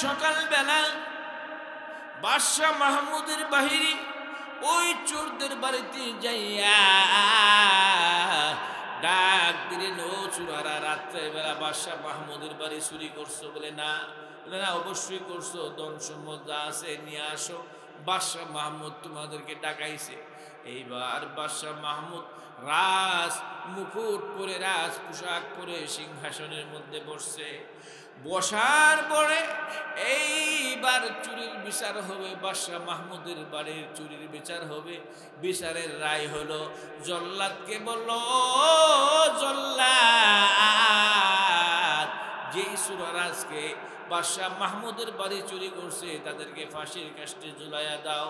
সকালবেলা বাদশাহ মাহমুদের বাহিনী ওই চোরদের বাড়িতে যাইয়া ডাক দিলেন, ও চোরারা, রাত্রেবেলা বাদশাহ মাহমুদের বাড়ি চুরি করছো? বলে না। বলে না, অবশ্যই করছো, ধন সম্পদ যা আছে নিয়ে আসো, বাদশাহ মাহমুদ তোমাদেরকে ডাকাইছে। এইবার বাদশাহ মাহমুদ রাজ মুকুট পরে, রাজ পোশাক পরে সিংহাসনের মধ্যে বসছে। বসার পরে এইবার চুরির বিচার হবে, বাদশাহ মাহমুদের বাড়ির চুরির বিচার হবে। বিচারের রায় হলো, জল্লাদকে বলল, জল্লাদ, যেই সুরারাজকে বাদশাহ মাহমুদের বাড়ি চুরি করছে তাদেরকে ফাঁসির কাস্টে ঝুলাইয়া দাও।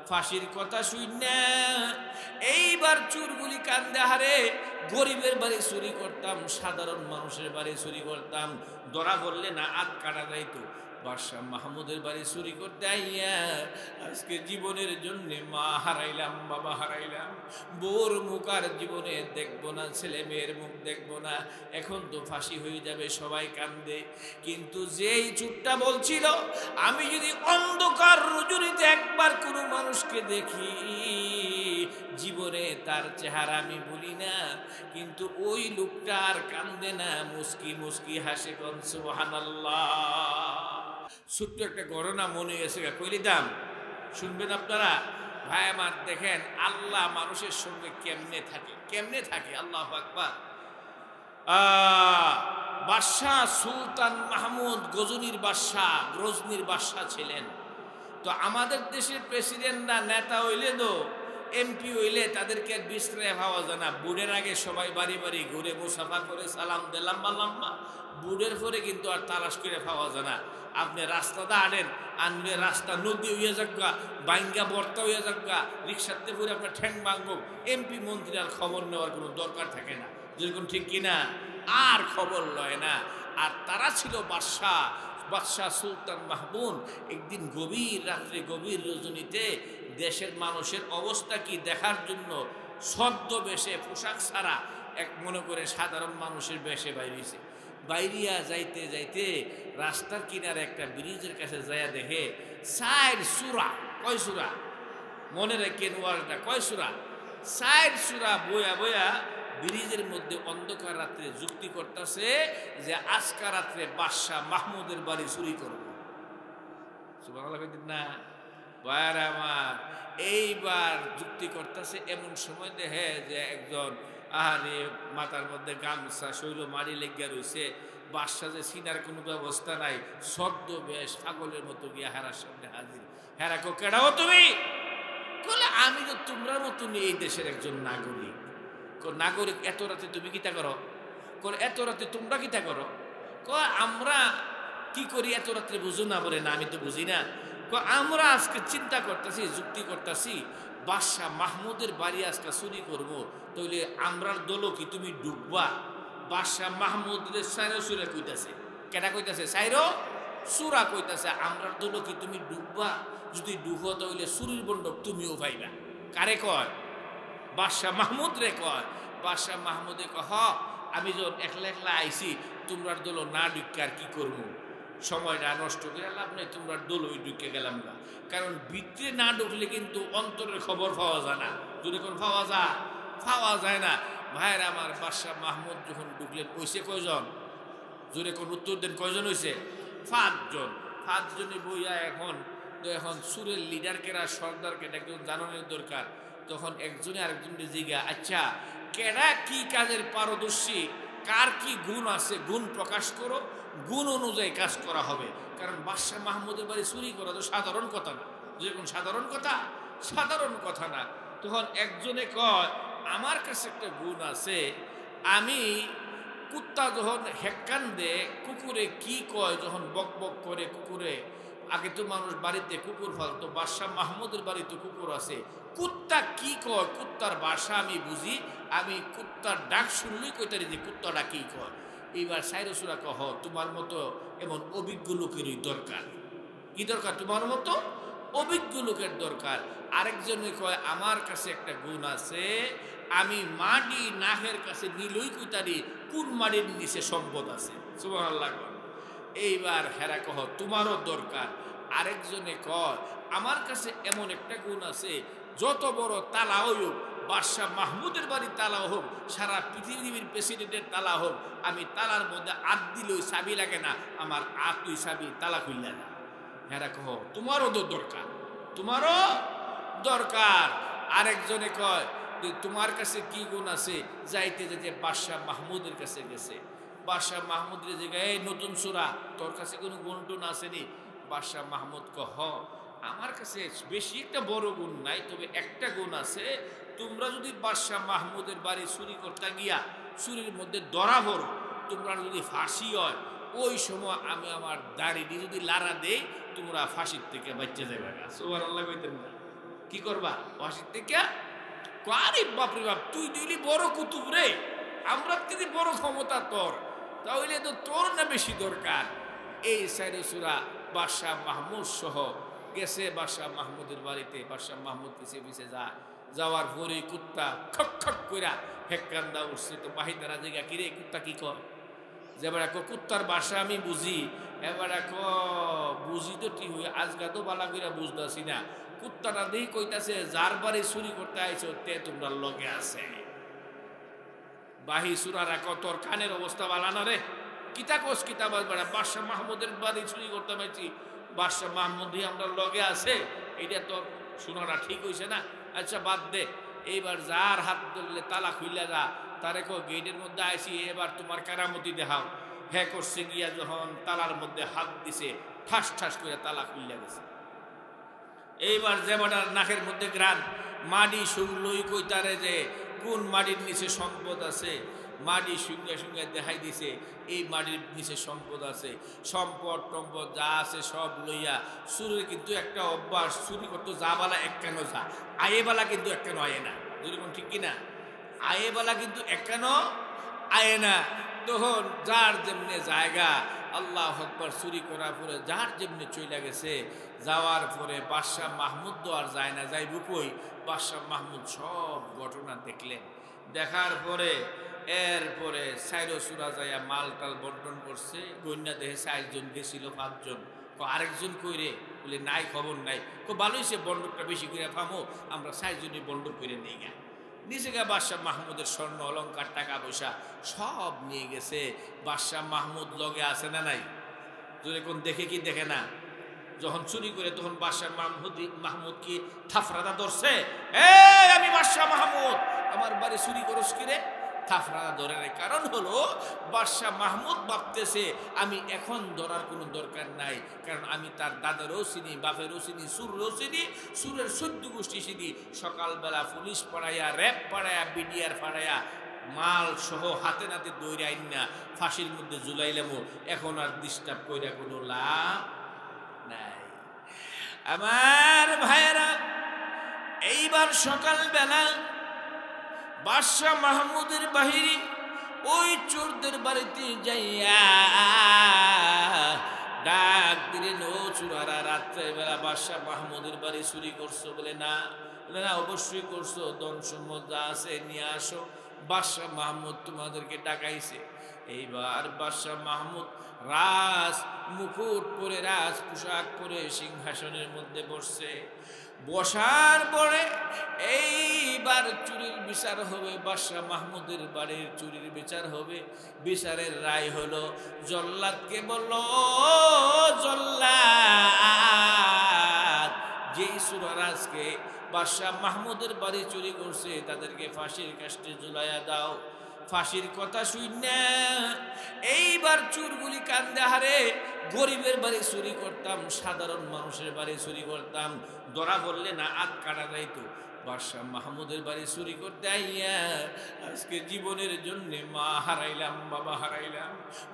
ফাঁসির কথা শুনে এইবার চুরগুলি কান্দে, হারে গরিবের বাড়ি চুরি করতাম, সাধারণ মানুষের বাড়ি চুরি করতাম, ধরা বললে না আট কাটা যাইতো। বাদশাহ মাহমুদের বাড়ি চুরি করতে আইয়া আজকে জীবনের জন্য মা হারাইলাম, বাবা হারাইলাম, বোর মুখ আর জীবনে দেখবো না, ছেলে মেয়ের মুখ দেখবো না, এখন তো ফাঁসি হয়ে যাবে, সবাই কান্দে। কিন্তু যেই চুরটা বলছিল, আমি যদি অন্ধকার রজনীতে একবার কোনো মানুষকে দেখি, জীবনে তার চেহারা আমি বলি না, কিন্তু ওই লোকটা আর কান্দে না, মুস্কি মুস্কি হাসে, কোন সুবহানাল্লাহ। ছোট্ট একটা ঘটনা মনে এসে কইলি দাম, শুনবেন আপনারা। ভাই আমার, দেখেন আল্লাহ মানুষের সঙ্গে কেমনে থাকে, কেমনে থাকে, আল্লাহু আকবার। বাদশাহ সুলতান মাহমুদ গজনীর বাদশাহ, গজনীর বাদশাহ ছিলেন। তো আমাদের দেশের প্রেসিডেন্টরা, নেতা হইলে তো, এমপি হইলে তাদেরকে বিশ্রায় পাওয়া যায় না। বুড়ের আগে সবাই বাড়ি বাড়ি ঘুরে মুসাফা করে সালাম দিলাম লম্বা, বুড়ের পরে কিন্তু আর তালাশ করে পাওয়া যায় না। আপনি রাস্তাটা আনেন, আনলে রাস্তা নদী হইয়া যাগা, বাইঙ্গা বর্তা হইয়া যাগা, রিক্সাতে পরে আপনার ঠ্যাং ভাঙব, এমপি মন্ত্রী আর খবর নেওয়ার কোনো দরকার থাকে না, যেরকম ঠিক কিনা, আর খবর লয় না। আর তারা ছিল বাদশাহ, বাদশাহ সুলতান মাহমুদ। একদিন গভীর রাত্রে, গভীর রজনীতে দেশের মানুষের অবস্থা কি দেখার জন্য ছদ্মবেশে, পোশাক ছাড়া, এক মনে করে সাধারণ মানুষের বেশে বাইরেছে। বাইরিয়া যাইতে যাইতে রাস্তার কিনারে একটা ব্রিজের কাছে যাইয়া দেখে সাইড সুরা, কয় সুরা মনে রেখেন ওয়ার্ডটা, কয় সুরা, সাইড সুরা বয়া বয়া ব্রিজের মধ্যে অন্ধকার রাত্রে যুক্তি করতেছে যে আজকা রাত্রে বাদশাহ মাহমুদের বাড়ি চুরি করব। সুবহানাল্লাহ না ভাইয়ার আমার, এইবার যুক্তি করতেছে। এমন সময় দেখে যে একজন, আহারে মাথার মধ্যে গামছা, শৈল মারি লেগিয়া রয়েছে, বাদশাহ যে সিনার কোনো ব্যবস্থা নাই, শব্দ বেশ পাগলের মতো গিয়া হেরার সামনে হাজির। হেরা কো, কেডাও তুমি? বলে, আমি তো তোমরা মতন এই দেশের একজন নাগরিক। নাগরিক, এত রাতে তুমি কিতা করো? এত রাতে তোমরা কিতা করো? আমরা কি করি এত রাত্রে বুঝো না? বলে না, আমি তো বুঝি না। আমরা আজকে চিন্তা করতেছি, যুক্তি করতেছি, বাদশাহ মাহমুদের বাড়ি আজকে চুরি করবো, তাহলে আমরার দলও কি তুমি ডুববা? বাদশাহ মাহমুদের সাইরো সুরা কইতাছে, কেটা কইতাছে? সাইরো সুরা কইতাছে, আমরার দলও কি তুমি ডুববা? যদি ডুবো তাহলে চুরির বন্ধক তুমিও পাইবা। কারে কয়? বাদশাহ মাহমুদ রে কয়। বাদশাহ মাহমুদে কহ, আমি যখন একলা একলা আইছি, তোমরার দল না ঢুকে আর কি করবো? সময়টা নষ্ট করে লাভ নেই, তোমরা দল ওই ঢুকে গেলাম না। কারণ ভিতরে না ঢুকলে কিন্তু অন্তরের খবর পাওয়া যায় না। যদি কোন পাওয়া যায় না। ভাইয়ের আমার, বাদশাহ মাহমুদ যখন ঢুকলেন, হইছে কয়জন? জোরে কোন উত্তর দেন, কয়জন হয়েছে? 5 জন। 5 জনে বইয়া এখন সুরের লিডার কেরা, সর্দার কেটা, একজন জানানোর দরকার। তখন একজনে আরেকজনকে জিজ্ঞা, আচ্ছা কেডা কি কাজের পারদর্শী, কার কি গুণ আছে, গুণ প্রকাশ করো, গুণ অনুযায়ী কাজ করা হবে। কারণ বাদশাহ মাহমুদের বাড়ি চুরি করা তো সাধারণ কথা না। যেরকম সাধারণ কথা না। তখন একজনে কয়, আমার কাছে একটা গুণ আছে, আমি কুত্তা যখন হেক্কান দে, কুকুরে কি কয় যখন বক বক করে, কুকুরে, আগে তো মানুষ বাড়িতে কুকুর ফালতো, বাদশাহ মাহমুদের বাড়িতে কুকুর আছে, কুত্তা কি কয়, কুত্তার ভাষা আমি বুঝি, আমি কুত্তার ডাক শুনলেই কইতারি যে কুত্তাটা কি কয়। এইবার সাইরসুরা কহ, তোমার মতো এমন অভিজ্ঞ লোকেরই দরকার। কি দরকার? তোমার মতো অভিজ্ঞ লোকের দরকার। আরেকজনে কয়, আমার কাছে একটা গুণ আছে, আমি মাটি নাহের কাছে নিলই কইতারি কোন মাটির নিচে সম্পদ আছে। সুবহানাল্লাহ। এইবার হেরা কহ তোমারও দরকার। আরেকজনে কয় আমার কাছে এমন একটা গুণ আছে, যত বড় তালা হোক, বাদশাহ মাহমুদের বাড়ির তালা হোক, সারা পৃথিবীর প্রেসিডেন্টের তালা হোক, আমি তালার মধ্যে আট দিলেও চাবি লাগে না, আমার তুই চাবি তালা খুললে না। হেরা কহ তোমারও তো দরকার, তোমারও দরকার। আরেকজনে কয় তোমার কাছে কি গুণ আছে, যাইতে যেতে বাদশাহ মাহমুদের কাছে গেছে, বাদশাহ মাহমুদের জায়গায় এই নতুন সূরা, তোর কাছে কোনো গুণ টুন আসেনি? বাদশাহ মাহমুদ কহ আমার কাছে বেশি একটা বড় গুণ নাই, তবে একটা গুণ আছে, তোমরা যদি বাদশাহ মাহমুদের বাড়ি চুরি করতে গিয়া চুরির মধ্যে ধরা পড়ো, তোমরা যদি ফাঁসি হয়, ওই সময় আমি আমার দাড়ি দিয়ে যদি লাড়া দেই, তোমরা ফাঁসির থেকে বাচ্চা যাবে না। সুবহানাল্লাহ কইতেন না? কি করবা ফাঁসির থেকে? আরে বাপরে বাপ, তুই দিলি বড় কুতুব রে, আমরা যদি বড় ক্ষমতা তোর, তাহলে তো তোর না বেশি দরকার। এই সাইরে সুরা বাদশাহ মাহমুদ সহ গেছে বাদশাহ মাহমুদের বাড়িতে। বাদশাহ মাহমুদ পিছিয়ে যায়, যাওয়ার পরে কুত্তা খক খক কইরা হেক্কান্দা উঠছে। তো বাহিদারা জায়গা কিরে কুত্তা কি কর? যে এবার কুত্তার বাসা আমি বুঝি, এবার বুঝি তো ঠিক হই, আজকা তো বালা কইরা বুঝতেছি না। কুত্তাটা দেখি কইতাছে যার বাড়ি চুরি করতে আইছো তে তোমরা লগে আছে। বাহি সুরা রাখো, তোর কানের অবস্থা বালা না রে, কিতা কোস কিতা বাজবাড়া, বাদশাহ মাহমুদের বাড়ি চুরি করতে পারছি, বাদশাহ মাহমুদ আমরা লগে আছে, এটা তো শোনাটা ঠিক হইছে না। আচ্ছা বাদ দে, এইবার যার হাত ধরলে তালা খুইলা যা, তারে কো গেটের মধ্যে আইছি, এবার তোমার কারামতি দেখাও। হ্যাঁ করছে গিয়া যখন তালার মধ্যে হাত দিছে, ঠাস ঠাস করে তালা খুইলা গেছে। এইবার যেবাটার নাকের মধ্যে গ্রান মাটি শুনলই কইতারে যে কোন মাটির নিচে সম্পদ আছে, মাটি সঙ্গে সঙ্গে দেখাই দিছে এই মাটির নিচে সম্পদ আছে, সম্পদ টম্পদ যা আছে সব লইয়া। চুরির কিন্তু একটা অভ্যাস, চুরি করতো যা বালা এক কেন যা, আয়েবালা কিন্তু এক কেন আয়ে না, যেরকম ঠিক কিনা? আয়েবালা কিন্তু এক কেন আয়ে না। তখন যার যেমনে জায়গা, আল্লাহ আকবার, চুরি করার পরে যার যেমনি চইলা গেছে। যাওয়ার পরে বাদশাহ মাহমুদ তো আর যায় না, যাইব কই? বাদশাহ মাহমুদ সব ঘটনা দেখলেন। দেখার পরে এরপরে সাইরো সুরা যাইয়া মাল টাল বন্টন করছে। গন্যা দেহে 4 জন গেছিল, 5 জন। আরেকজন কইরে বলে নাই, খবর নাই। ভালোই সে বন্ডকটা বেশি করে থামো, আমরা 4 জনই বন্ডক করে নিয়ে গা। নিচে গা বাদশাহ মাহমুদের স্বর্ণ অলঙ্কার টাকা পয়সা সব নিয়ে গেছে। বাদশাহ মাহমুদ লগে আছে না নাই? যদি কোন দেখে কি দেখে না? যখন চুরি করে তখন বাদশাহ মাহমুদ কি থাফরাদা ধরছে? আমি বাদশাহ মাহমুদ, আমার বাড়ি চুরি করস কিরে? থাফরাদা ধরে নাই। কারণ হলো বাদশাহ মাহমুদ ভাবতেছে আমি এখন ধরার কোনো দরকার নাই, কারণ আমি তার দাদারও চিনি, বাপেরও চিনি, সুরেরও চিনি, সুরের 14 গোষ্ঠী চিনি। সকালবেলা পুলিশ পাড়াইয়া, র্যাব পাড়াইয়া, বিডিআর পাড়াইয়া মাল সহ হাতে নাতে দৌড়ে আইন না ফাঁসির মধ্যে ঝুলাইলাম। এখন আর ডিস্টার্ব কইরা কোনো লাভ নাই। আমার ভাইয়েরা, এইবার সকালবেলা বাদশাহ মাহমুদের বাহিরে ওই চোরদের বাড়িতে যাইয়া ডাক দিলেন, ও চোরারা, রাত্রেবেলা বাদশাহ মাহমুদের বাড়ি চুরি করছো? বলে না। বলে না, অবশ্যই করছো, ধন সম্পদ যা আছে নিয়ে আসো, বাদশাহ মাহমুদ তোমাদেরকে ডাকাইছে। এইবার বাদশাহ মাহমুদ রাজ মুকুট পরে, রাজ পোশাক পরে সিংহাসনের মধ্যে বসছে। বসার পরে এইবার চুরির বিচার হবে, বাদশাহ মাহমুদের বাড়ির চুরির বিচার হবে। বিচারের রায় হলো, জল্লাদকে বলল, জল্লাদ, যেই সুরারাজকে বাদশাহ মাহমুদের বাড়ি চুরি করছে তাদেরকে ফাঁসির কাস্টে ঝুলাইয়া দাও। ফাঁসির কথা শুনে এইবার চুরগুলি কান্দে, হারে গরিবের বাড়ি চুরি করতাম, সাধারণ মানুষের বাড়ি চুরি করতাম, ধরা পড়লে না আট কাটা যাইতো। বাদশাহ মাহমুদের বাড়ি চুরি করতে আইয়া আজকে জীবনের জন্য মা হারাইলাম, বাবা হারাইলাম,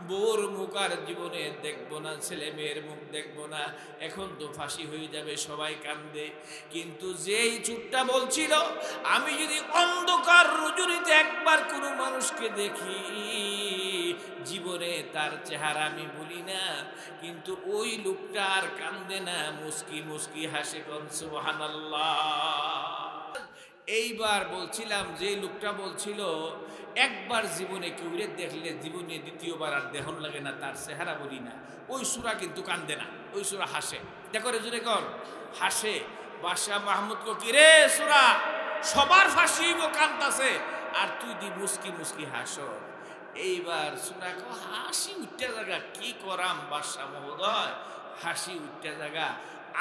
বোর মুখ আর জীবনে দেখবো না, ছেলে মেয়ের মুখ দেখবো না, এখন তো ফাঁসি হয়ে যাবে, সবাই কান্দে। কিন্তু যেই চুপটা বলছিল, আমি যদি অন্ধকার রজনীতে একবার কোনো মানুষকে দেখি, জীবনে তার চেহারা আমি বলি না, কিন্তু ওই লোকটা আর কান্দে না, মুস্কি মুস্কি হাসে, কোন সুবহানাল্লাহ। এইবার বলছিলাম যে লোকটা বলছিল একবার জীবনে কেউরে দেখলে জীবনে দ্বিতীয়বার আর দেহন লাগে না, তার চেহারা বলি না, ওই সূরা কিন্তু কান্দে না, ওই সূরা হাসে। দেখো রে জুড়ে কর, হাসে। বাদশাহ মাহমুদ কো কি রে সূরা, সবার ফাঁসি হইব কান্দাছে আর তুই দি মুস্কি মুস্কি হাসো। এইবার সূরা কো হাসি উঠতে জায়গা, কি করাম বাদশাহ মহোদয়, হাসি উঠতে জায়গা।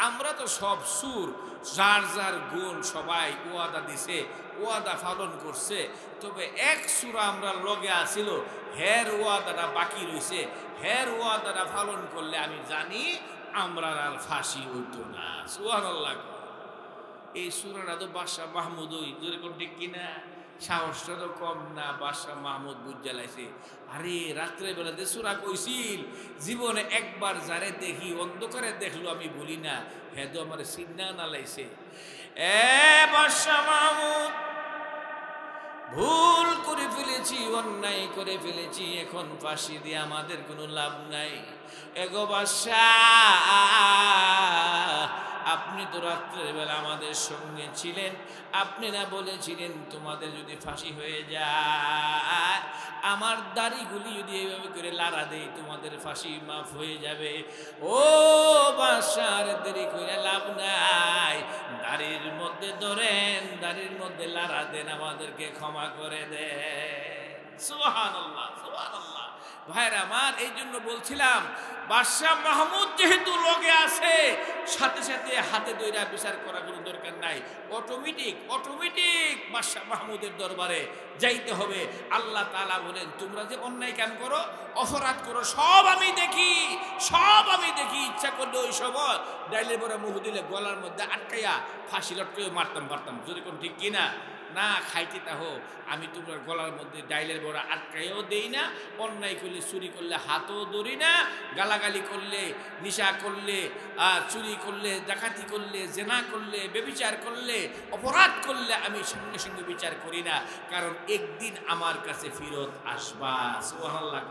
আমরা তো সব সুর, যার যার গুণ সবাই ওয়াদা দিছে, ওয়াদা পালন করছে, তবে এক সূরা আমরা লগে আসিল, হের ওয়াদাটা বাকি রইছে, হের ওয়াদাটা পালন করলে আমি জানি আমরা আর ফাঁসি হইতো না। সুবহানাল্লাহ। এই সূরাটা তো বাদশাহ মাহমুদ, ওই জোরে কোন ঠিক কিনা, সাহসটা তো কম না। বাদশাহ মাহমুদ বুঝালাইছে, আরে রাত্রে বেলা যে সূরা কইছিল, জীবনে একবার যারে দেখি অন্ধকারে দেখলো আমি বলি না, হ্যাঁ তো আমার সিন্না না লাইছে। এ বাদশাহ মাহমুদ, ভুল করে ফেলেছি, অন্যায় করে ফেলেছি, এখন ফাঁসি দিয়ে আমাদের কোনো লাভ নাই। এগো বাদশাহ, আপনি তো রাত্রের বেলা আমাদের সঙ্গে ছিলেন, আপনি না বলেছিলেন তোমাদের যদি ফাঁসি হয়ে যায়, আমার দাড়িগুলি যদি এইভাবে করে লাড়া দেই তোমাদের ফাঁসি মাফ হয়ে যাবে। ও বাদশাহ, দেরি করে লাভ নাই, দাড়ির মধ্যে ধরেন, দাড়ির মধ্যে লাড়া দেন, আমাদেরকে ক্ষমা করে দেন। সুবহানাল্লাহ, সুবহানাল্লাহ। ভাইরা আমার, এই জন্য বলছিলাম বাদশাহ মাহমুদ যেহেতু লগে আছে, সাথে সাথে হাতে দইরা বিচার করার কোনো দরকার নাই, অটোমেটিক বাদশাহ মাহমুদের দরবারে যাইতে হবে। আল্লাহ তাআলা বলেন, তোমরা যে অন্যায় কাম করো, অপরাধ করো, সব আমি দেখি, সব আমি দেখি। ইচ্ছা করলে ওই সময় ডাইলের বড় মুখ দিলে গলার মধ্যে আটকাইয়া ফাঁসি লটকাইয়া মারতাম পারতাম, যদি কোন ঠিক কিনা না খাইতে তা হোক, আমি তোমার গলার মধ্যে ডাইলের বড়া আটকাইও দেই না, অন্যায় করলে চুরি করলে হাতও ধরি না, গালাগালি করলে, নিশা করলে, চুরি করলে, ডাকাতি করলে, জেনা করলে, বেবিচার করলে, অপরাধ করলে আমি সঙ্গে সঙ্গে বিচার করি না, কারণ একদিন আমার কাছে ফিরত আসবা। সুবহানাল্লাহ।